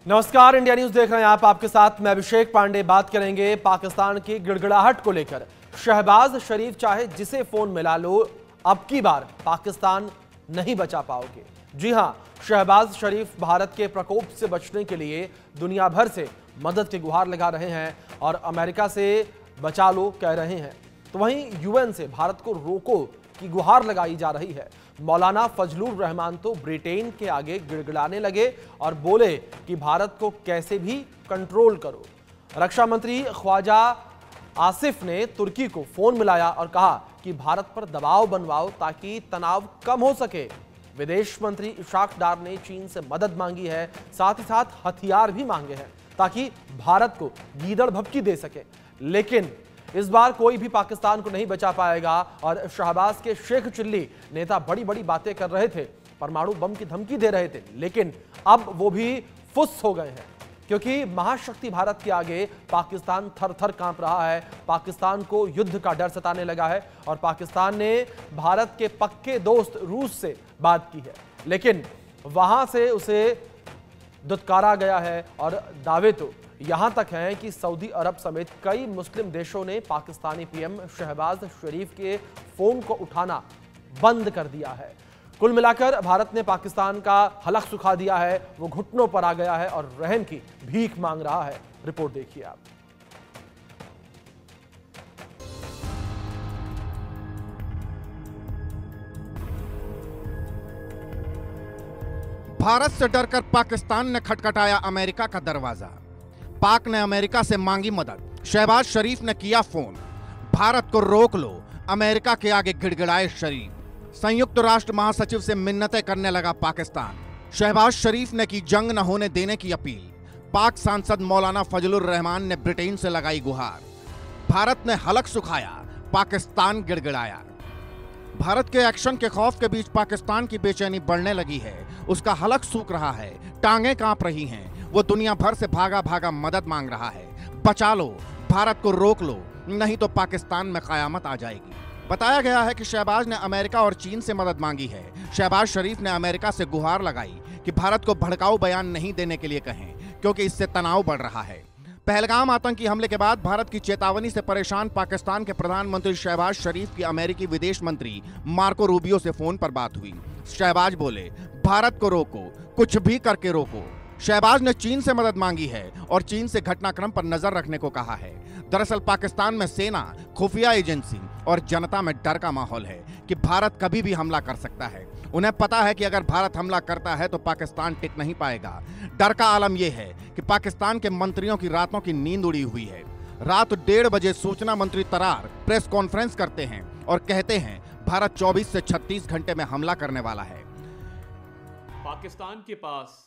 नमस्कार, India news देख रहे हैं आप। आपके साथ मैं अभिषेक पांडे। बात करेंगे पाकिस्तान की गिड़गिड़ाहट को लेकर। शहबाज शरीफ चाहे जिसे फोन मिला लो, अब की बार पाकिस्तान नहीं बचा पाओगे। जी हां, शहबाज शरीफ भारत के प्रकोप से बचने के लिए दुनिया भर से मदद की गुहार लगा रहे हैं और अमेरिका से बचा लो कह रहे हैं। तो वहीं यूएन से भारत को रोको की गुहार लगाई जा रही है। मौलाना फजलुर रहमान तो ब्रिटेन के आगे गिड़गिड़ाने लगे और बोले कि भारत को कैसे भी कंट्रोल करो। रक्षा मंत्री ख्वाजा आसिफ ने तुर्की को फोन मिलाया और कहा कि भारत पर दबाव बनवाओ ताकि तनाव कम हो सके। विदेश मंत्री इशाक डार ने चीन से मदद मांगी है, साथ ही साथ हथियार भी मांगे हैं ताकि भारत को गीदड़ भभकी दे सके। लेकिन इस बार कोई भी पाकिस्तान को नहीं बचा पाएगा और शहबाज के शेख चिल्ली नेता बड़ी बड़ी बातें कर रहे थे, परमाणु बम की धमकी दे रहे थे, लेकिन अब वो भी फुस हो गए हैं क्योंकि महाशक्ति भारत के आगे पाकिस्तान थर थर कांप रहा है। पाकिस्तान को युद्ध का डर सताने लगा है और पाकिस्तान ने भारत के पक्के दोस्त रूस से बात की है, लेकिन वहां से उसे दुत्कारा गया है और दावे तो यहां तक हैं कि सऊदी अरब समेत कई मुस्लिम देशों ने पाकिस्तानी पीएम शहबाज शरीफ के फोन को उठाना बंद कर दिया है। कुल मिलाकर भारत ने पाकिस्तान का हलक सुखा दिया है, वो घुटनों पर आ गया है और रहम की भीख मांग रहा है। रिपोर्ट देखिए आप। भारत से डरकर पाकिस्तान ने खटखटाया अमेरिका का दरवाजा। पाक ने अमेरिका से मांगी मदद, शहबाज शरीफ ने किया फोन। भारत को रोक लो, अमेरिका के आगे गिड़गिड़ाए शरीफ। संयुक्त राष्ट्र महासचिव से मिन्नतें करने लगा पाकिस्तान। शहबाज शरीफ ने की जंग न होने देने की अपील। पाक सांसद मौलाना फजलुर रहमान ने ब्रिटेन से लगाई गुहार। भारत ने हलक सुखाया, पाकिस्तान गिड़गिड़ाया। भारत के एक्शन के खौफ के बीच पाकिस्तान की बेचैनी बढ़ने लगी है। उसका हलक सूख रहा है, टांगें कांप रही हैं। वो दुनिया भर से भागा भागा मदद मांग रहा है। बचा लो, भारत को रोक लो, नहीं तो पाकिस्तान में कयामत आ जाएगी। बताया गया है कि शहबाज ने अमेरिका और चीन से मदद मांगी है। शहबाज शरीफ ने अमेरिका से गुहार लगाई कि भारत को भड़काऊ बयान नहीं देने के लिए कहें, क्योंकि इससे तनाव बढ़ रहा है। पहलगाम आतंकी हमले के बाद भारत की चेतावनी से परेशान पाकिस्तान के प्रधानमंत्री शहबाज शरीफ की अमेरिकी विदेश मंत्री मार्को रूबियो से फोन पर बात हुई। शहबाज बोले, भारत को रोको, कुछ भी करके रोको। शहबाज ने चीन से मदद मांगी है और चीन से घटनाक्रम पर नजर रखने को कहा है। दरअसल पाकिस्तान में सेना, खुफिया एजेंसी और जनता में डर का माहौल है कि भारत कभी भी हमला कर सकता है। उन्हें पता है कि अगर भारत हमला करता है तो पाकिस्तान टिक नहीं पाएगा। डर का आलम यह है कि पाकिस्तान के मंत्रियों की रातों की नींद उड़ी हुई है। रात 1:30 बजे सूचना मंत्री तरार प्रेस कॉन्फ्रेंस करते हैं और कहते हैं भारत 24 से 36 घंटे में हमला करने वाला है। पाकिस्तान के पास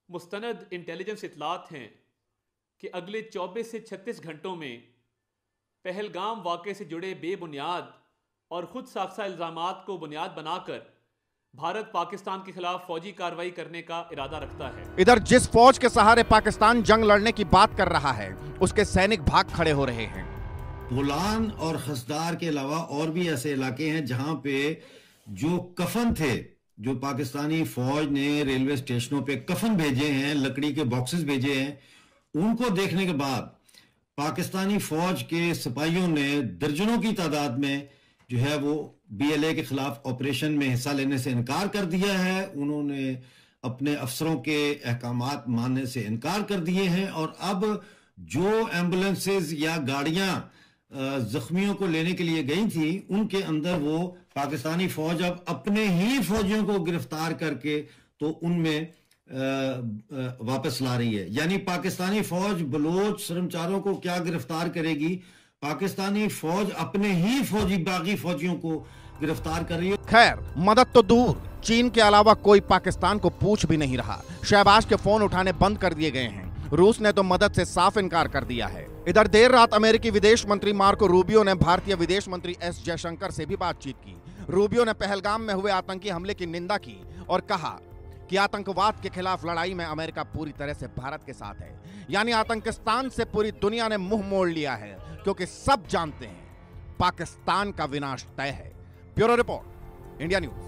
मुस्तनद इंटेलिजेंस इतलात हैं कि अगले 24 से 36 घंटों में पहलगाम वाक़े से जुड़े बेबुनियाद और खुद साख्ता इल्ज़ामात को बुनियाद बनाकर भारत पाकिस्तान के खिलाफ फौजी कार्रवाई करने का इरादा रखता है। इधर जिस फौज के सहारे पाकिस्तान जंग लड़ने की बात कर रहा है, उसके सैनिक भाग खड़े हो रहे हैं। गोलान और हसदार के अलावा और भी ऐसे इलाके हैं जहां पे जो कफन थे, जो पाकिस्तानी फौज ने रेलवे स्टेशनों पे कफन भेजे हैं, लकड़ी के बॉक्सेस भेजे हैं, उनको देखने के बाद पाकिस्तानी फौज के सिपाहियों ने दर्जनों की तादाद में जो है वो बीएलए के खिलाफ ऑपरेशन में हिस्सा लेने से इनकार कर दिया है। उन्होंने अपने अफसरों के अहकामात मानने से इनकार कर दिए हैं और अब जो एम्बुलेंसेज या गाड़ियां जख्मियों को लेने के लिए गई थी, उनके अंदर वो पाकिस्तानी फौज अब अपने ही फौजियों को गिरफ्तार करके तो उनमें वापस ला रही है। यानी पाकिस्तानी फौज बलोच कर्मचारियों को क्या गिरफ्तार करेगी, पाकिस्तानी फौज अपने ही फौजी बागी फौजियों को गिरफ्तार कर रही है। खैर, मदद तो दूर, चीन के अलावा कोई पाकिस्तान को पूछ भी नहीं रहा। शहबाज के फोन उठाने बंद कर दिए गए हैं। रूस ने तो मदद से साफ इनकार कर दिया है। इधर देर रात अमेरिकी विदेश मंत्री मार्को रूबियो ने भारतीय विदेश मंत्री एस जयशंकर से भी बातचीत की। रूबियो ने पहलगाम में हुए आतंकी हमले की निंदा की और कहा कि आतंकवाद के खिलाफ लड़ाई में अमेरिका पूरी तरह से भारत के साथ है। यानी आतंकिस्तान से पूरी दुनिया ने मुंह मोड़ लिया है, क्योंकि सब जानते हैं पाकिस्तान का विनाश तय है। Bureau report, India news.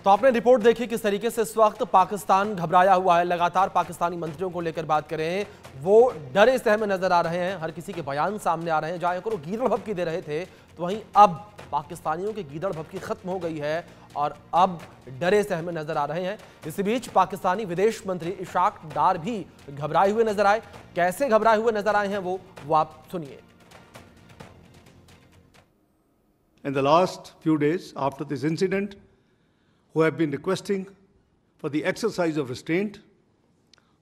तो आपने रिपोर्ट देखी किस तरीके से इस वक्त पाकिस्तान घबराया हुआ है। लगातार पाकिस्तानी मंत्रियों को लेकर बात करें, वो डरे सहमे नजर आ रहे हैं। हर किसी के बयान सामने आ रहे हैं। जहां करो गीदड़ भभकी दे रहे थे, तो वहीं अब पाकिस्तानियों की गीदड़ भभकी खत्म हो गई है और अब डरे सहमे नजर आ रहे हैं। इसी बीच पाकिस्तानी विदेश मंत्री इशाक डार भी घबराए हुए नजर आए। कैसे घबराए हुए नजर आए हैं वो आप सुनिए। In the last few days after this incident, who have been requesting for the exercise of restraint,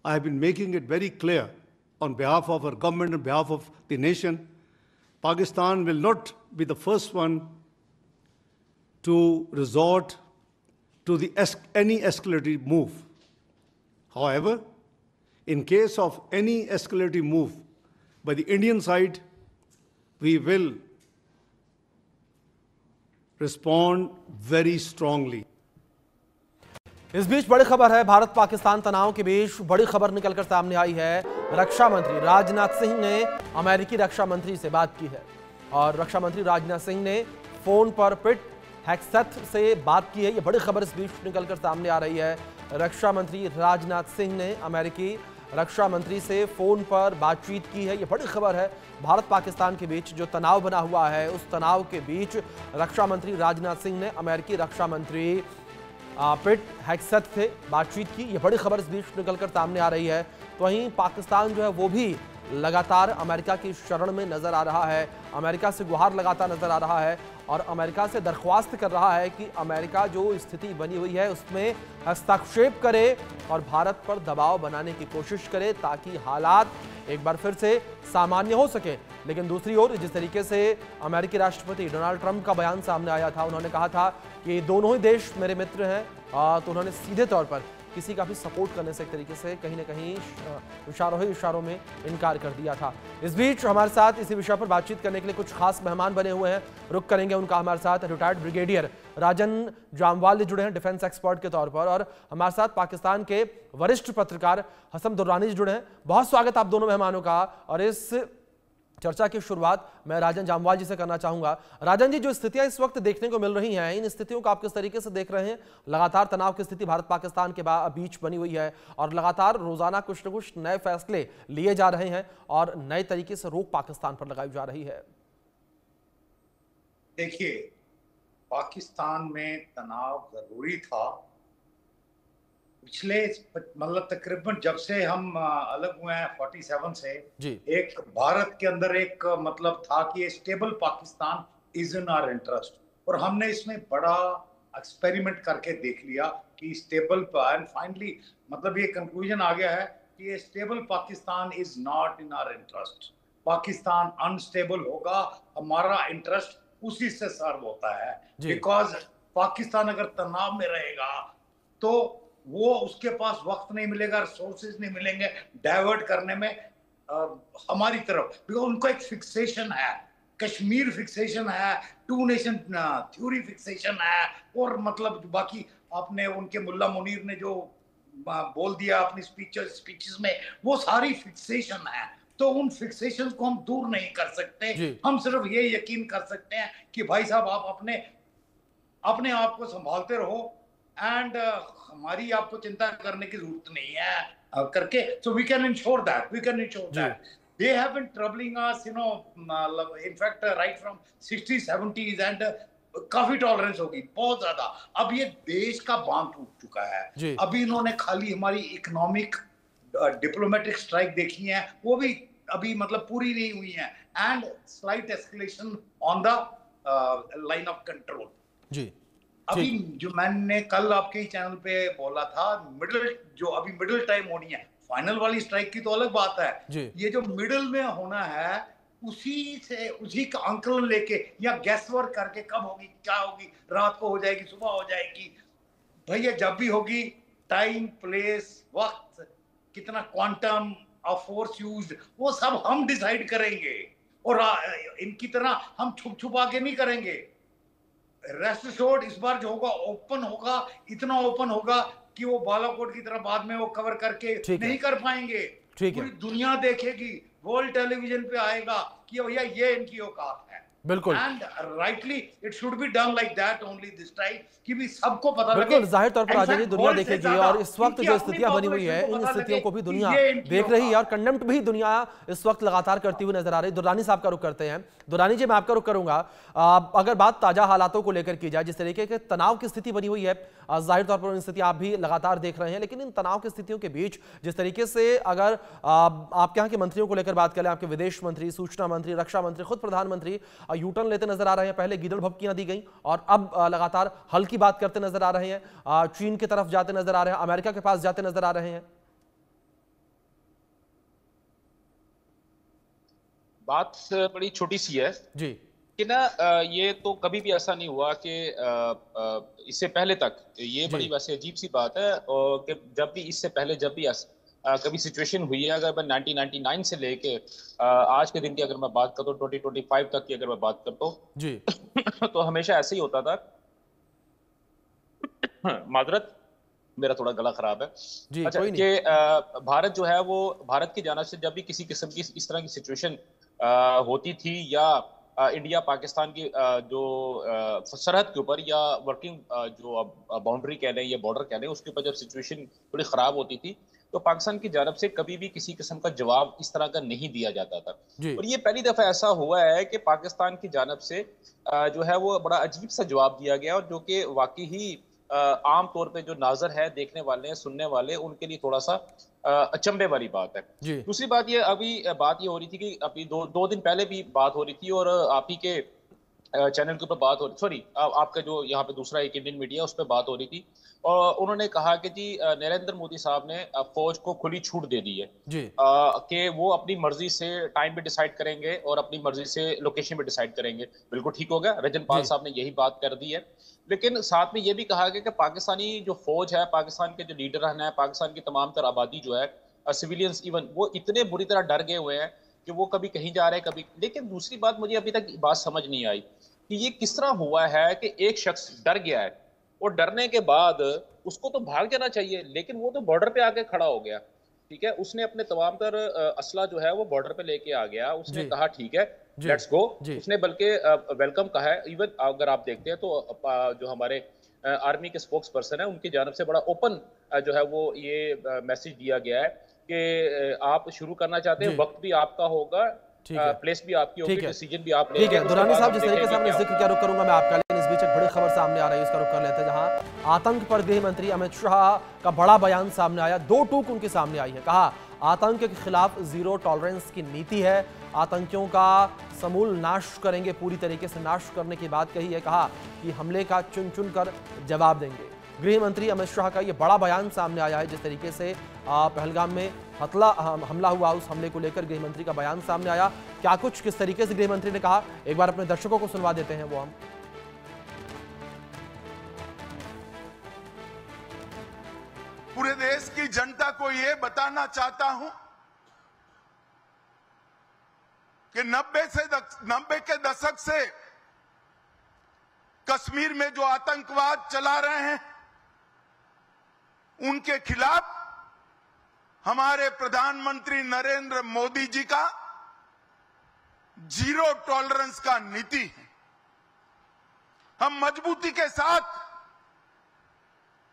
I have been making it very clear on behalf of our government, on behalf of the nation, Pakistan will not be the first one to resort to any escalatory move. However, in case of any escalatory move by the Indian side, we will respond very strongly. इस बीच बड़ी खबर है, भारत पाकिस्तान तनाव के बीच बड़ी खबर निकलकर सामने आई है। रक्षा मंत्री राजनाथ सिंह ने अमेरिकी रक्षा मंत्री से बात की है और रक्षा मंत्री राजनाथ सिंह ने फोन पर पिट हेग्सेथ से बात की है। यह बड़ी खबर इस बीच निकलकर सामने आ रही है। रक्षा मंत्री राजनाथ सिंह ने अमेरिकी रक्षा मंत्री से फोन पर बातचीत की है। यह बड़ी खबर है। भारत पाकिस्तान के बीच जो तनाव बना हुआ है, उस तनाव के बीच रक्षा मंत्री राजनाथ सिंह ने अमेरिकी रक्षा मंत्री पिट हेग्सेथ से बातचीत की। यह बड़ी खबर इस बीच निकलकर सामने आ रही है। तो वहीं पाकिस्तान जो है वो भी लगातार अमेरिका की शरण में नजर आ रहा है। अमेरिका से गुहार लगाता नजर आ रहा है और अमेरिका से दरख्वास्त कर रहा है कि अमेरिका जो स्थिति बनी हुई है उसमें हस्तक्षेप करे और भारत पर दबाव बनाने की कोशिश करे ताकि हालात एक बार फिर से सामान्य हो सके। लेकिन दूसरी ओर जिस तरीके से अमेरिकी राष्ट्रपति डोनाल्ड ट्रंप का बयान सामने आया था, उन्होंने कहा था कि दोनों ही देश मेरे मित्र हैं, तो उन्होंने सीधे तौर पर किसी का भी सपोर्ट करने से एक तरीके से कहीं ना कहीं इशारों में इनकार कर दिया था। इस बीच हमारे साथ इसी विषय पर बातचीत करने के लिए कुछ खास मेहमान बने हुए हैं। रुक करेंगे उनका हमारे साथ रिटायर्ड ब्रिगेडियर राजन जामवाल जुड़े हैं डिफेंस एक्सपर्ट के तौर पर, और हमारे साथ पाकिस्तान के वरिष्ठ पत्रकार हसन दुर्रानी जुड़े हैं। बहुत स्वागत आप दोनों मेहमानों का। और इस चर्चा की शुरुआत मैं राजन जामवाल जी से करना चाहूंगा। राजन जी, जो स्थितियां इस वक्त देखने को मिल रही हैं, इन स्थितियों को आप किस तरीके से देख रहे हैं? लगातार तनाव की स्थिति भारत पाकिस्तान के बीच बनी हुई है और लगातार रोजाना कुछ न कुछ नए फैसले लिए जा रहे हैं और नए तरीके से रोक पाकिस्तान पर लगाई जा रही है। देखिए, पाकिस्तान में तनाव जरूरी था। पिछले मतलब तकरीबन जब से हम अलग हुए हैं 47 से जी। एक भारत के अंदर एक मतलब था कि stable Pakistan is in our interest, और हमने इसमें बड़ा एक्सपेरिमेंट करके देख लिया कि स्टेबल, एंड फाइनली मतलब ये कंक्लूजन आ गया है कि stable Pakistan is not in our interest. Pakistan unstable होगा, हमारा इंटरेस्ट उसी से सर्व होता है। बिकॉज पाकिस्तान अगर तनाव में रहेगा तो वो उसके पास वक्त नहीं मिलेगा, रिसोर्सेज नहीं मिलेंगे डाइवर्ट करने में हमारी तरफ। बिकॉज उनको एक फिक्सेशन है, कश्मीर फिक्सेशन है, टू नेशन थ्योरी फिक्सेशन है, और मतलब बाकी आपने उनके मुल्ला मुनीर ने जो बोल दिया अपनी स्पीचेस में, वो सारी फिक्सेशन है। तो उन फिक्सेशन को हम दूर नहीं कर सकते। हम सिर्फ ये यकीन कर सकते हैं कि भाई साहब आप अपने आप को संभालते रहो एंड हमारी आपको चिंता करने की जरूरत नहीं है करके। So we can ensure that they have been troubling us, you know, in fact right from 60s 70s, and काफी टॉलरेंस होगी बहुत ज्यादा। अब ये देश का बांध टूट चुका है। अभी इन्होंने खाली हमारी इकोनॉमिक डिप्लोमेटिक स्ट्राइक देखी है, वो भी अभी मतलब पूरी नहीं हुई है, and slight escalation on the line of control. जी अभी जो मैंने कल आपके चैनल पे बोला था, मिडिल टाइम होनी है। फाइनल वाली स्ट्राइक की तो अलग बात है, ये जो मिडिल में होना है उसी का आंकलन लेके या गैस वर्क करके कब होगी, क्या होगी, रात को हो जाएगी, सुबह हो जाएगी, भैया जब भी होगी, टाइम, प्लेस, वक्त, कितना क्वांटम ऑफ फोर्स यूज्ड, वो सब हम डिसाइड करेंगे। और इनकी तरह हम छुप छुपा के नहीं करेंगे। रेस्ट एश्योर्ड, इस बार जो होगा ओपन होगा, इतना ओपन होगा कि वो बालाकोट की तरह बाद में वो कवर करके नहीं कर पाएंगे। पूरी दुनिया देखेगी, वर्ल्ड टेलीविजन पे आएगा कि भैया ये इनकी औकात है। बिल्कुल, and rightly it should be done like that only this time, कि भी सबको पता लगे। बिल्कुल, जाहिर तौर पर राजा जी दुनिया देखेगी, और इस वक्त जो स्थितियां बनी हुई है इन स्थितियों को भी दुनिया देख रही है, और कंडेम्ड भी दुनिया इस वक्त लगातार करती हुई नजर आ रही है। दुर्रानी साहब का रुख करते हैं। दुर्रानी जी, मैं आपका रुख करूंगा। अगर बात ताजा हालातों को लेकर की जाए, जिस तरीके के तनाव की स्थिति बनी हुई है, जाहिर तौर पर स्थिति आप भी लगातार देख रहे हैं, लेकिन इन तनाव की स्थितियों के बीच जिस तरीके से अगर आपके यहाँ के मंत्रियों को लेकर बात करें, आपके विदेश मंत्री, सूचना मंत्री, रक्षा मंत्री, खुद प्रधानमंत्री यू टर्न लेते नजर आ रहे हैं। पहले गीदड़ भभकियां दी गई और अब लगातार हल की बात करते नजर आ रहे हैं, चीन की तरफ जाते नजर आ रहे हैं, अमेरिका के पास जाते नजर आ रहे हैं। बात बड़ी छोटी सी है जी कि ना, ये तो कभी भी ऐसा नहीं हुआ कि इससे पहले तक, ये बड़ी वैसे अजीब सी बात है, और कि जब भी इससे पहले जब भी कभी सिचुएशन हुई है, अगर मैं 1999 से लेके आज के दिन की अगर मैं बात करता हूँ 2025 तक की अगर मैं बात करता हूँ जी तो हमेशा ऐसे ही होता था। माजरत, मेरा थोड़ा गला खराब है जी, अच्छा, कोई नहीं। कि भारत जो है वो, भारत की जानिब से जब भी किसी किस्म की इस तरह की सिचुएशन होती थी, या इंडिया पाकिस्तान की जो सरहद के ऊपर या वर्किंग जो बाउंड्री कह लें या बॉर्डर कह लें, उसके ऊपर जब सिचुएशन थोड़ी ख़राब होती थी तो पाकिस्तान की जानिब से कभी भी किसी किस्म का जवाब इस तरह का नहीं दिया जाता था। और ये पहली दफ़ा ऐसा हुआ है कि पाकिस्तान की जानिब से जो है वो बड़ा अजीब सा जवाब दिया गया, और जो कि वाकई ही आम तौर पे जो नाजर है, देखने वाले, सुनने वाले, उनके लिए थोड़ा सा अचंभे वाली बात है। दूसरी बात ये, अभी बात ये हो रही थी कि अभी दो दिन पहले भी बात हो रही थी, और आप ही के चैनल के ऊपर बात हो रही, सॉरी आपका जो यहाँ पे दूसरा एक इंडियन मीडिया उस पर बात हो रही थी, और उन्होंने कहा कि जी नरेंद्र मोदी साहब ने फौज को खुली छूट दे दी है कि वो अपनी मर्जी से टाइम भी डिसाइड करेंगे और अपनी मर्जी से लोकेशन भी डिसाइड करेंगे। बिल्कुल ठीक हो गया, रजन पाल साहब ने यही बात कर दी है, लेकिन साथ में ये भी कहा गया कि पाकिस्तानी जो फौज है, पाकिस्तान के जो लीडर है, पाकिस्तान की तमाम तर आबादी जो है, सिविलियंस इवन, वो इतने बुरी तरह डर गए हुए हैं कि वो कभी कहीं जा रहे हैं कभी। लेकिन दूसरी बात मुझे अभी तक बात समझ नहीं आई कि ये किस तरह हुआ है कि एक शख्स डर गया है, और डरने के बाद उसको तो भाग जाना चाहिए, लेकिन वो तो बॉर्डर पे आके खड़ा हो गया, ठीक है, उसने अपने तमाम तर असला जो है वो बॉर्डर पे लेके आ गया, उसने कहा ठीक है लेट्स गो, उसने बल्कि वेलकम कहा है। इवन अगर आप देखते हैं तो जो हमारे आर्मी के स्पोक्स पर्सन है, उनकी जानब से बड़ा ओपन जो है वो ये मैसेज दिया गया है कि आप शुरू करना चाहते हैं, वक्त भी आपका होगा, प्लेस भी आपकी होगी, डिसीजन भी आप लेंगे। ठीक है दुरानी साहब, जिस तरीके से आपने जिक्र किया, रुक करूंगा मैं आपका, लेकिन इस बीच एक बड़ी खबर सामने आ रही है, इसका रुक कर लेते हैं, जहां आतंक पर गृह मंत्री अमित शाह का बड़ा बयान सामने आया। दो टूक उनके सामने आई है, कहा आतंक के खिलाफ जीरो टॉलरेंस की नीति है, आतंकियों का समूल नाश करेंगे, पूरी तरीके से नाश करने की बात कही है, कहा कि हमले का चुन चुन कर जवाब देंगे। गृह मंत्री अमित शाह का ये बड़ा बयान सामने आया है, जिस तरीके से पहलगाम में हमला हुआ, उस हमले को लेकर गृह मंत्री का बयान सामने आया। क्या कुछ किस तरीके से गृह मंत्री ने कहा, एक बार अपने दर्शकों को सुनवा देते हैं वो हम। पूरे देश की जनता को यह बताना चाहता हूं कि 90 के दशक से कश्मीर में जो आतंकवाद चला रहे हैं उनके खिलाफ हमारे प्रधानमंत्री नरेंद्र मोदी जी का जीरो टॉलरेंस का नीति है। हम मजबूती के साथ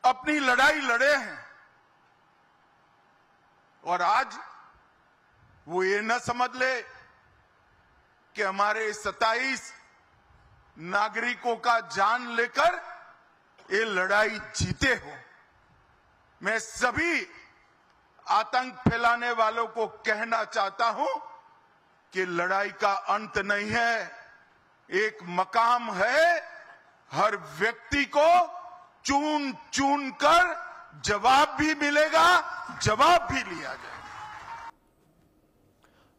अपनी लड़ाई लड़े हैं, और आज वो ये न समझ ले कि हमारे 27 नागरिकों का जान लेकर ये लड़ाई जीते हो। मैं सभी आतंक फैलाने वालों को कहना चाहता हूं कि लड़ाई का अंत नहीं है, एक मकाम है, हर व्यक्ति को चुन चुन कर जवाब भी मिलेगा, जवाब भी लिया जाएगा।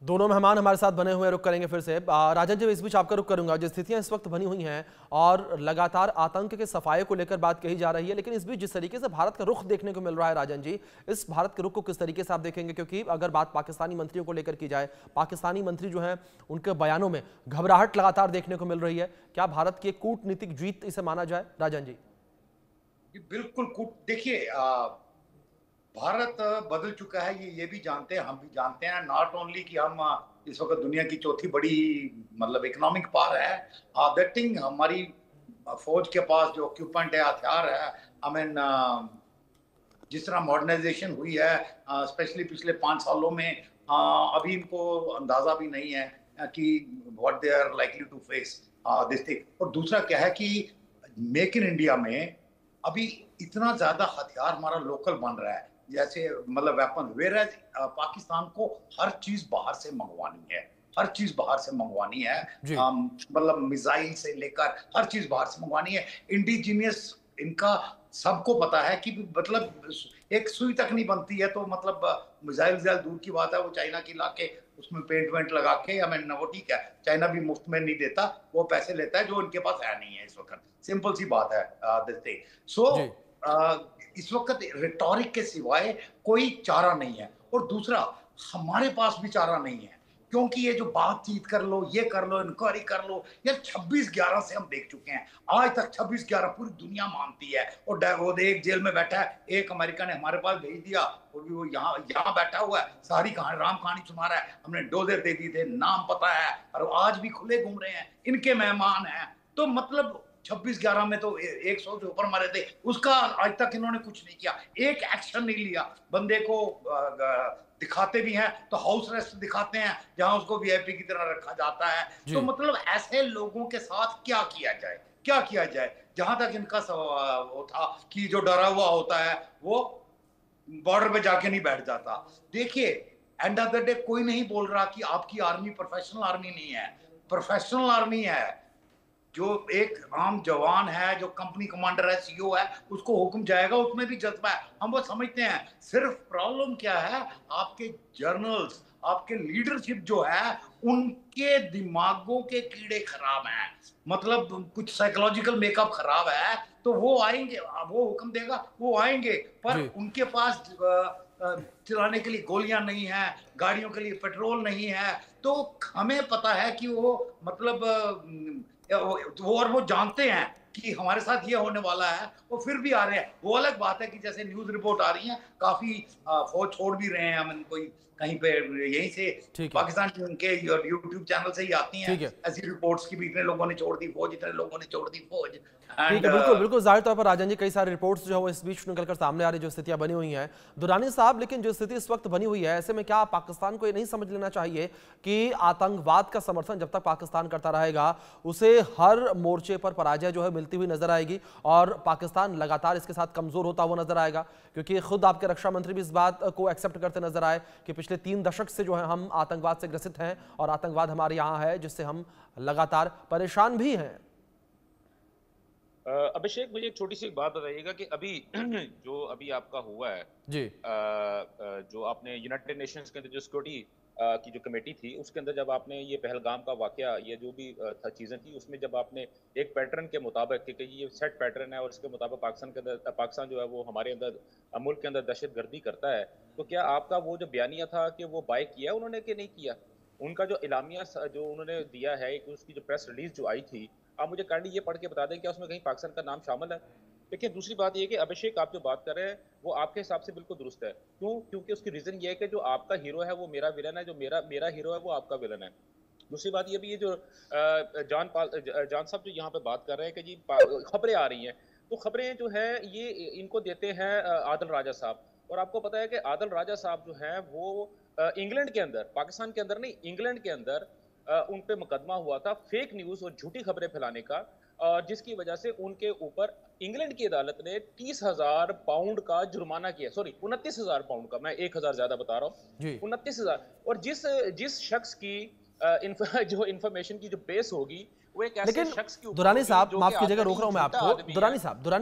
दोनों मेहमान हमारे साथ बने हुए, रुक करेंगे फिर से। राजन जी, इस बीच आपका रुक करूंगा, जो स्थितियां इस वक्त बनी हुई हैं और लगातार आतंक के सफाये को लेकर बात कही जा रही है, लेकिन इस बीच जिस तरीके से भारत का रुख देखने को मिल रहा है, राजन जी, इस भारत के रुख को किस तरीके से आप देखेंगे? क्योंकि अगर बात पाकिस्तानी मंत्रियों को लेकर की जाए, पाकिस्तानी मंत्री जो हैं उनके बयानों में घबराहट लगातार देखने को मिल रही है, क्या भारत की कूटनीतिक जीत इसे माना जाए? राजन जी बिल्कुल, देखिए भारत बदल चुका है, ये भी जानते हैं, हम भी जानते हैं। नॉट ओनली कि हम इस वक्त दुनिया की चौथी बड़ी मतलब इकोनॉमिक पावर है, दैट थिंग, हमारी फौज के पास जो इक्विपमेंट है, हथियार है, आई मीन जिस तरह मॉडर्नाइजेशन हुई है स्पेशली पिछले 5 सालों में, अभी इनको अंदाजा भी नहीं है कि what they are likely to face this thing. और दूसरा क्या है कि मेक इन इंडिया में अभी इतना ज्यादा हथियार हमारा लोकल बन रहा है, जैसे मतलब वेपन, वेयर एज पाकिस्तान को हर चीज बाहर से मंगवानी है, हर चीज बाहर से मंगवानी है, मतलब मिसाइल से लेकर हर चीज बाहर से मंगवानी है। इंडिजीनियस इनका सबको पता है कि मतलब एक सुई तक नहीं बनती है, तो मतलब मिसाइल दूर की बात है, वो चाइना की लाके उसमें पेंट वेंट लगा के, आई मीन वो ठीक है, चाइना भी मुफ्त में नहीं देता, वो पैसे लेता है जो इनके पास है नहीं है इस वक्त, सिंपल सी बात है। सो इस वक्त रिटॉरिक के सिवाय कोई चारा नहीं है। और दूसरा, हमारे पास भी चारा नहीं है, क्योंकि ये जो बातचीत कर लो, ये कर लो, इंक्वायरी कर लो, यार 26/11 से हम देख चुके हैं, आज तक 26/11 पूरी दुनिया मानती है। और वो एक जेल में बैठा है, एक अमेरिका ने हमारे पास भेज दिया, वो यहाँ बैठा हुआ है, सारी कहानी राम कहानी सुना रहा है, हमने डोजर दे दिए थे, नाम पता है, और आज भी खुले घूम रहे हैं, इनके मेहमान हैं। तो मतलब 26/11 में तो 100 से ऊपर मरे थे, उसका आज तक इन्होंने कुछ नहीं किया, एक एक्शन नहीं लिया। बंदे को दिखाते भी हैं तो हाउस अरेस्ट दिखाते हैं, जहां उसको वीआईपी की तरह रखा जाता है। तो मतलब ऐसे लोगों के साथ क्या किया जाए, क्या किया जाए? जहां तक इनका वो था कि जो डरा हुआ होता है वो बॉर्डर पे जाके नहीं बैठ जाता। देखिए, एंड ऑफ द डे कोई नहीं बोल रहा कि आपकी आर्मी प्रोफेशनल आर्मी नहीं है, प्रोफेशनल आर्मी है। जो एक आम जवान है, जो कंपनी कमांडर है, सीईओ है, उसको हुक्म जाएगा, उसमें भी जज्बा है, हम वो समझते हैं। सिर्फ प्रॉब्लम क्या है, आपके जर्नल्स, आपके लीडरशिप जो है, उनके दिमागों के कीड़े खराब हैं, मतलब कुछ साइकोलॉजिकल मेकअप खराब है। तो वो आएंगे, वो हुक्म देगा, वो आएंगे, पर उनके पास चलाने के लिए गोलियां नहीं है, गाड़ियों के लिए पेट्रोल नहीं है। तो हमें पता है कि वो मतलब और वो जानते हैं कि हमारे साथ ये होने वाला है, वो फिर भी आ रहे हैं। वो अलग बात है कि जैसे न्यूज रिपोर्ट आ रही है, काफी फौज छोड़ भी रहे हैं, हम कोई कहीं पे यहीं से पाकिस्तान के उनके यूट्यूब चैनल से ही आती हैं ऐसी रिपोर्ट्स की भी, इतने लोगों ने छोड़ दी फौज, इतने लोगों ने छोड़ दी फौज। ठीक है, बिल्कुल बिल्कुल, जाहिर तौर पर राजन जी, कई सारी रिपोर्ट्स जो है वो इस बीच निकलकर सामने आ रही, जो स्थितियां बनी हुई हैं दुरानी साहब। लेकिन जो स्थिति इस वक्त बनी हुई है, ऐसे में क्या पाकिस्तान को ये नहीं समझ लेना चाहिए कि आतंकवाद का समर्थन जब तक पाकिस्तान करता रहेगा, उसे हर मोर्चे पर पराजय जो है मिलती हुई नजर आएगी और पाकिस्तान लगातार इसके साथ कमजोर होता हुआ नजर आएगा? क्योंकि खुद आपके रक्षा मंत्री भी इस बात को एक्सेप्ट करते नजर आए कि पिछले 3 दशक से जो है हम आतंकवाद से ग्रसित हैं और आतंकवाद हमारे यहाँ है, जिससे हम लगातार परेशान भी हैं। अभिषेक, मुझे एक छोटी सी बात बताइएगा कि अभी जो अभी आपका हुआ है जी, जो आपने यूनाइटेड नेशंस के अंदर जो सिक्योरिटी की जो कमेटी थी, उसके अंदर जब आपने ये पहलगाम का वाकया, ये जो भी चीज़ें थी, उसमें जब आपने एक पैटर्न के मुताबिक कि ये सेट पैटर्न है और इसके मुताबिक पाकिस्तान जो है वो हमारे अंदर मुल्क के अंदर दहशतगर्दी करता है, तो क्या आपका वो जो बयानिया था कि वो बाय किया उन्होंने कि नहीं किया? उनका जो इलामिया जो उन्होंने दिया है, उसकी जो प्रेस रिलीज जो आई थी, आप मुझे काइंडली ये पढ़ के बता दें कि उसमें कहीं पाकिस्तान का नाम शामिल है? देखिए, दूसरी बात ये कि अभिषेक, आप जो बात कर रहे हैं वो आपके हिसाब से बिल्कुल दुरुस्त है। क्यों? क्योंकि उसकी रीजन ये है कि जो आपका हीरो है वो मेरा विलन है, जो मेरा हीरो है वो आपका विलन है। दूसरी बात ये भी, ये जो जान साहब जो यहाँ पे बात कर रहे हैं कि जी खबरें आ रही हैं, तो खबरें जो है ये इनको देते हैं आदिल राजा साहब। और आपको पता है कि आदिल राजा साहब जो है वो इंग्लैंड के अंदर, पाकिस्तान के अंदर नहीं, इंग्लैंड के अंदर उन पे मुकदमा हुआ था फेक न्यूज और झूठी खबरें फैलाने का, जिसकी वजह से उनके ऊपर इंग्लैंड की अदालत ने 30,000 पाउंड का जुर्माना किया, सॉरी 29,000 पाउंड का, मैं 1,000 ज्यादा बता रहा हूँ, 29,000। और जिस शख्स की जो इंफॉर्मेशन की जो बेस होगी वो एक ऐसे शख्स के ऊपर। दुरानी साहब, माफ कीजिएगा, रोक रहा हूं मैं आपको। दुरानी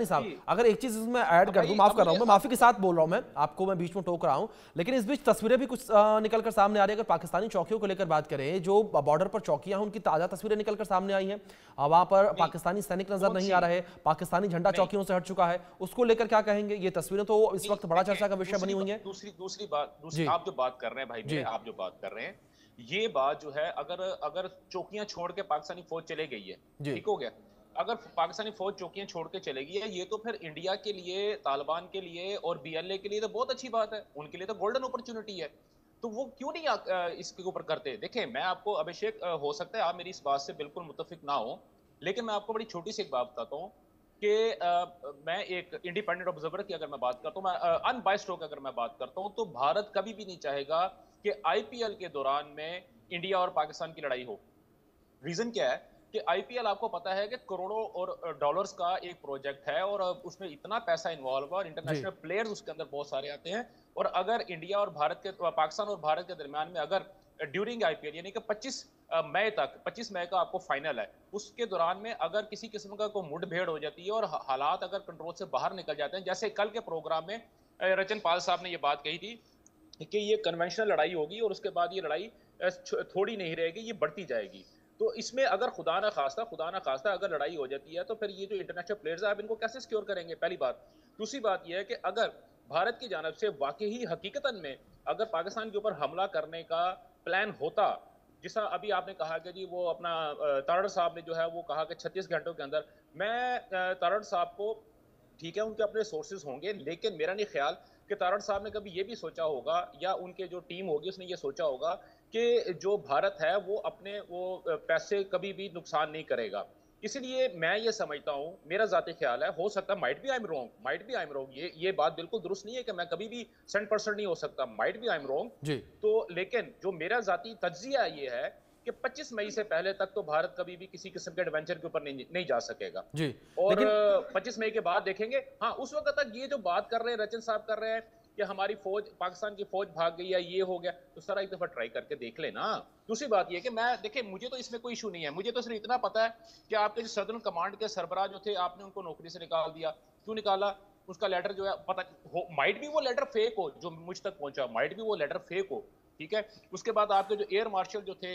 साहब, अगर एक चीज इसमें ऐड कर दूं, माफ कर रहा हूं, मैं माफी के साथ बोल रहा हूं, मैं आपको मैं बीच में टोक रहा हूं, लेकिन इस बीच तस्वीरें भी कुछ निकलकर सामने आ रही है। अगर पाकिस्तानी चौकियों को लेकर बात करें, जो बॉर्डर पर चौकियां हैं, उनकी ताजा तस्वीरें निकलकर सामने आई हैं, वहां पर पाकिस्तानी सैनिक नजर नहीं आ रहे, पाकिस्तानी झंडा चौकियों से हट चुका है, उसको लेकर क्या कहेंगे? ये तस्वीरें तो इस वक्त बड़ा चर्चा का विषय बनी हुई है। दूसरी बात, आप जो बात कर रहे हैं भाई, आप जो बात कर रहे हैं, ये बात जो है, अगर चौकियां छोड़ के पाकिस्तानी फौज चले गई है, ठीक हो गया, अगर पाकिस्तानी फौज चौकियां छोड़ के चलेगी, ये तो फिर इंडिया के लिए, तालिबान के लिए और बीएलए के लिए तो बहुत अच्छी बात है, उनके लिए तो गोल्डन अपॉर्चुनिटी है। तो वो क्यों नहीं इसके ऊपर करते? देखिए, मैं आपको अभिषेक, हो सकता है आप मेरी इस बात से बिल्कुल मुत्तफिक ना हो, लेकिन मैं आपको बड़ी छोटी सी एक बात बताता हूँ कि मैं एक इंडिपेंडेंट ऑब्जर्वर की अगर मैं बात करता हूँ, मैं अनबाइस्ड होकर अगर मैं बात करता हूँ, तो भारत कभी भी नहीं चाहेगा कि आईपीएल के दौरान में इंडिया और पाकिस्तान की लड़ाई हो। रीजन क्या है कि आईपीएल आपको पता है कि करोड़ों और डॉलर्स का एक प्रोजेक्ट है और उसमें इतना पैसा इन्वॉल्व है और इंटरनेशनल प्लेयर्स उसके अंदर बहुत सारे आते हैं। और अगर इंडिया और भारत के, पाकिस्तान और भारत के दरमियान में अगर ड्यूरिंग आईपीएल यानी कि 25 मई का आपको फाइनल है, उसके दौरान में अगर किसी किस्म का कोई मुठभेड़ हो जाती है और हालात अगर कंट्रोल से बाहर निकल जाते हैं, जैसे कल के प्रोग्राम में रचन पाल साहब ने ये बात कही थी कि ये कन्वेंशनल लड़ाई होगी और उसके बाद ये लड़ाई थोड़ी नहीं रहेगी, ये बढ़ती जाएगी। तो इसमें अगर खुदा ना खास्ता अगर लड़ाई हो जाती है तो फिर ये जो इंटरनेशनल प्लेयर्स हैं, आप इनको कैसे सिक्योर करेंगे? पहली बात। दूसरी बात यह है कि अगर भारत की जानब से वाकई ही हकीकतन में अगर पाकिस्तान के ऊपर हमला करने का प्लान होता, जिसा अभी आपने कहा कि जी वो अपना तारड़ साहब ने जो है वो कहा कि 36 घंटों के अंदर, मैं तारड़ साहब को, ठीक है उनके अपने सोर्सेज होंगे, लेकिन मेरा नहीं ख्याल कि तारड़ साहब ने कभी ये भी सोचा होगा या उनके जो टीम होगी उसने ये सोचा होगा कि जो भारत है वो अपने वो पैसे कभी भी नुकसान नहीं करेगा। इसलिए मैं ये समझता हूँ, मेरा जाती ख्याल है, हो सकता might be I am wrong, ये बात बिल्कुल दुरुस्त नहीं है कि मैं कभी भी 100% नहीं हो सकता, might be I am wrong. तो लेकिन जो मेरा जाती तज्जिया ये है कि 25 मई से पहले तक तो भारत कभी भी किसी किस्म के एडवेंचर के ऊपर नहीं जा सकेगा जी। और 25 मई के बाद देखेंगे। हाँ, उस वक्त तक ये जो बात कर रहे हैं रचन साहब कर रहे हैं कि हमारी फौज, पाकिस्तान की फौज भाग गई या ये हो गया, तो सर एक दफा ट्राई करके देख लेना। दूसरी बात ये कि मैं देखिए, मुझे तो इसमें कोई इशू नहीं है, मुझे तो सिर्फ इतना पता है कि आपके जो सदर्न कमांड के सरबराह जो थे, आपने उनको नौकरी से निकाल दिया। क्यों निकाला? उसका लेटर जो है पता हो, माइट भी वो लेटर फेक हो जो मुझ तक पहुंचा, माइट भी वो लेटर फेक हो, ठीक है। उसके बाद आपके जो एयर मार्शल जो थे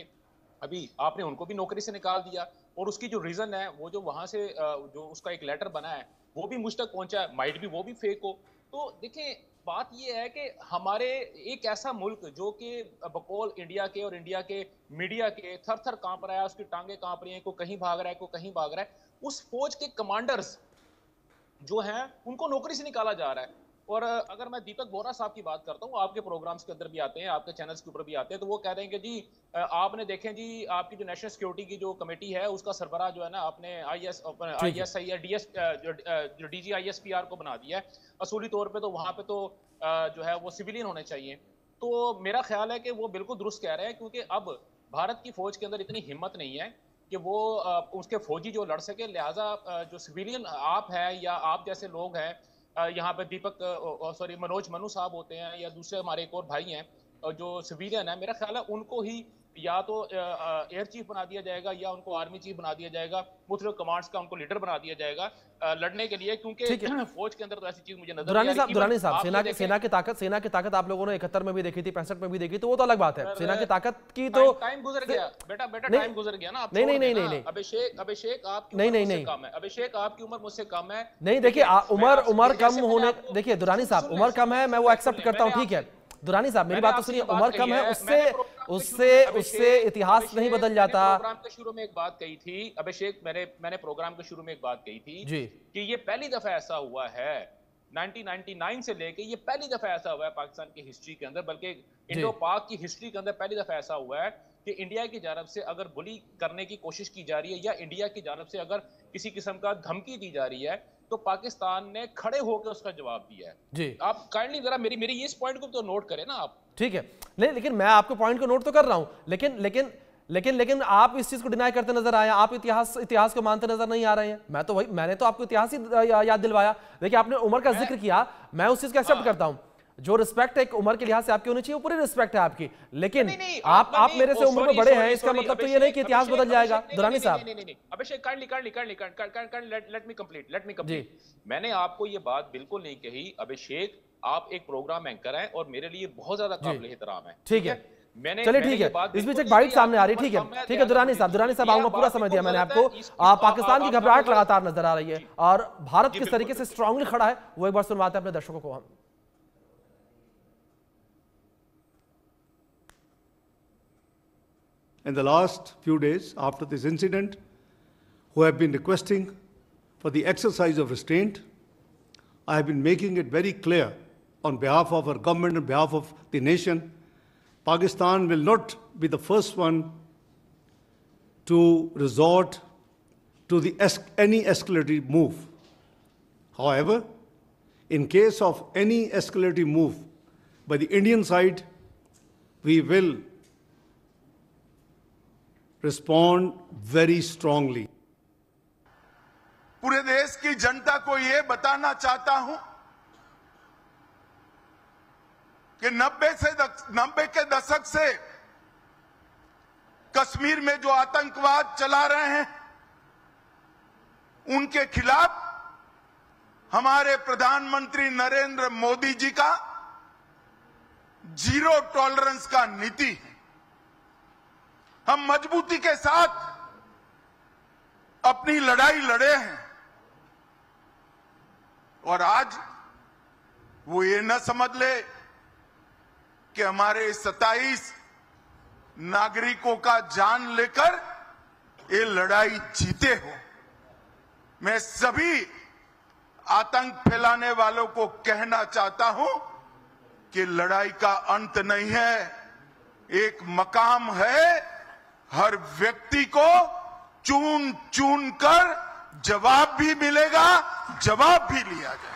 अभी, आपने उनको भी नौकरी से निकाल दिया और उसकी जो रीजन है वो जो वहां से जो उसका एक लेटर बना है वो भी मुझ तक पहुंचा है, माइट भी वो भी फेक हो। तो देखिए, बात ये है कि हमारे एक ऐसा मुल्क जो कि बकौल इंडिया के और इंडिया के मीडिया के थर थर कांप रहा है, उसकी टांगे कांप रही हैं, कोई कहीं भाग रहा है, कोई कहीं भाग रहा है, उस फौज के कमांडर्स जो हैं उनको नौकरी से निकाला जा रहा है। और अगर मैं दीपक बोरा साहब की बात करता हूँ, आपके प्रोग्राम्स के अंदर भी आते हैं, आपके चैनल्स के ऊपर भी आते हैं, तो वो कह रहे हैं कि जी आपने देखें जी, आपकी जो नेशनल सिक्योरिटी की जो कमेटी है उसका सरबराह जो है ना, आपने ISI या DGISPR को बना दिया है। असूली तौर पे तो वहाँ पे तो जो है वो सिविलियन होने चाहिए। तो मेरा ख्याल है कि वो बिल्कुल दुरुस्त कह रहे हैं, क्योंकि अब भारत की फौज के अंदर इतनी हिम्मत नहीं है कि वो उसके फौजी जो लड़ सके, लिहाजा जो सिविलियन आप है या आप जैसे लोग हैं, यहाँ पे दीपक मनोज मनु साहब होते हैं या दूसरे हमारे एक और भाई हैं जो सिविलियन है, मेरा ख्याल है उनको ही या तो एयर चीफ बना दिया जाएगा या उनको आर्मी चीफ बना दिया जाएगा, मुख्तलिफ कमांड्स का उनको लीडर बना दिया जाएगा लड़ने के लिए, क्योंकि फौज के अंदर तो ऐसी चीज मुझे नजर नहीं आ रही। दुरानी साहब, सेना की ताकत आप लोगों ने 71 में भी देखी थी, 65 में भी देखी, तो वो तो अलग बात है। सेना की ताकत की तो टाइम गुजर गया बेटा, टाइम गुजर गया ना। नहीं अभिषेक आपकी उम्र मुझसे कम है, अभिषेक आपकी उम्र मुझसे कम है। नहीं, देखिए उम्र कम होने, देखिए दुरानी साहब उम्र कम है, मैं वो एक्सेप्ट करता हूं, ठीक है। दुरानी साहब मेरी बात तो सुनिए, उम्र कम है, उससे इतिहास नहीं बदल जाता। प्रोग्राम के शुरू में एक बात कही थी अभिषेक, मैंने प्रोग्राम के शुरू में एक बात कही थी जी, कि ये पहली दफा ऐसा हुआ है 1999 से लेके, ये पहली दफा ऐसा हुआ है पाकिस्तान की हिस्ट्री के अंदर, बल्कि इंडो पाक की हिस्ट्री के अंदर पहली दफा ऐसा हुआ है कि इंडिया की जानब से अगर बुली करने की कोशिश की जा रही है या इंडिया की जानब से अगर किसी किस्म का धमकी दी जा रही है, तो पाकिस्तान ने खड़े होकर उसका जवाब दिया है जी। आप काइंडली जरा मेरी इस पॉइंट को तो नोट करें ना आप। ठीक है, नहीं लेकिन मैं आपको पॉइंट को नोट तो कर रहा हूं, लेकिन आप इस चीज को डिनाई करते नजर आए, आप इतिहास को मानते नजर नहीं आ रहे हैं। मैंने तो आपको इतिहास ही याद दिलवाया। देखिए, आपने उम्र का जिक्र किया, मैं उस चीज को एक्सेप्ट करता हूं। जो रिस्पेक्ट एक उम्र के लिहाज से आपकी होनी चाहिए, वो पूरी रिस्पेक्ट है आपकी, लेकिन आप मेरे से उम्र में बड़े हैं, इसका मतलब तो ये नहीं कि इतिहास बदल जाएगा। दुरानी साहब, अभिषेक काइंडली लेट मी कंप्लीट। मैंने आपको ये बात बिल्कुल नहीं कही अभिषेक, आप एक प्रोग्राम एंकर हैं और मेरे लिए बहुत ज्यादा काबिल एहतराम है, ठीक है। चलिए ठीक है, इस बीच एक बाइट सामने आ रही है, ठीक है दुरानी साहब आऊंगा, पूरा समझ दिया मैंने आपको। पाकिस्तान की घबराहट लगातार नजर आ रही है और भारत किस तरीके से स्ट्रांगली खड़ा है, वो एक बार सुनवाते हैं अपने दर्शकों को हम। In the last few days after this incident, who have been requesting for the exercise of restraint. I have been making it very clear on behalf of our government, on behalf of the nation, Pakistan will not be the first one to resort to any escalatory move. However, in case of any escalatory move by the Indian side, we will respond very strongly. पूरे देश की जनता को यह बताना चाहता हूं कि 90 के दशक से कश्मीर में जो आतंकवाद चला रहे हैं उनके खिलाफ हमारे प्रधानमंत्री नरेंद्र मोदी जी का जीरो टॉलरेंस का नीति है। हम मजबूती के साथ अपनी लड़ाई लड़े हैं और आज वो ये न समझ ले कि हमारे 27 नागरिकों का जान लेकर ये लड़ाई जीते हो। मैं सभी आतंक फैलाने वालों को कहना चाहता हूं कि लड़ाई का अंत नहीं है, एक मकाम है। हर व्यक्ति को चुन चुन कर जवाब भी मिलेगा, जवाब भी लिया जाएगा।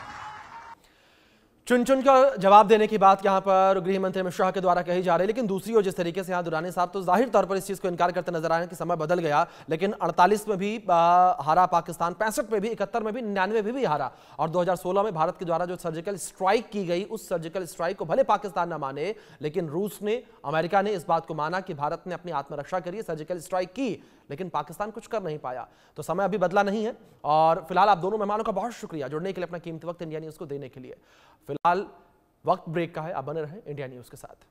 चुन चुन कर जवाब देने की बात यहां पर गृह मंत्री अमित शाह के द्वारा कही जा रही है, लेकिन दूसरी ओर जिस तरीके से यहां दुरानी साहब तो जाहिर तौर पर इस चीज को इनकार करते नजर आए हैं कि समय बदल गया, लेकिन 48 में भी हारा पाकिस्तान, 65 में भी, 71 में भी, 99 में भी हारा। और 2016 में भारत के द्वारा जो सर्जिकल स्ट्राइक की गई, उस सर्जिकल स्ट्राइक को भले पाकिस्तान ना माने, लेकिन रूस ने, अमेरिका ने इस बात को माना कि भारत ने अपनी आत्मरक्षा करी, सर्जिकल स्ट्राइक की, लेकिन पाकिस्तान कुछ कर नहीं पाया। तो समय अभी बदला नहीं है। और फिलहाल आप दोनों मेहमानों का बहुत शुक्रिया जुड़ने के लिए, अपना कीमती वक्त इंडिया न्यूज को देने के लिए। फिलहाल वक्त ब्रेक का है, आप बने रहें इंडिया न्यूज के साथ।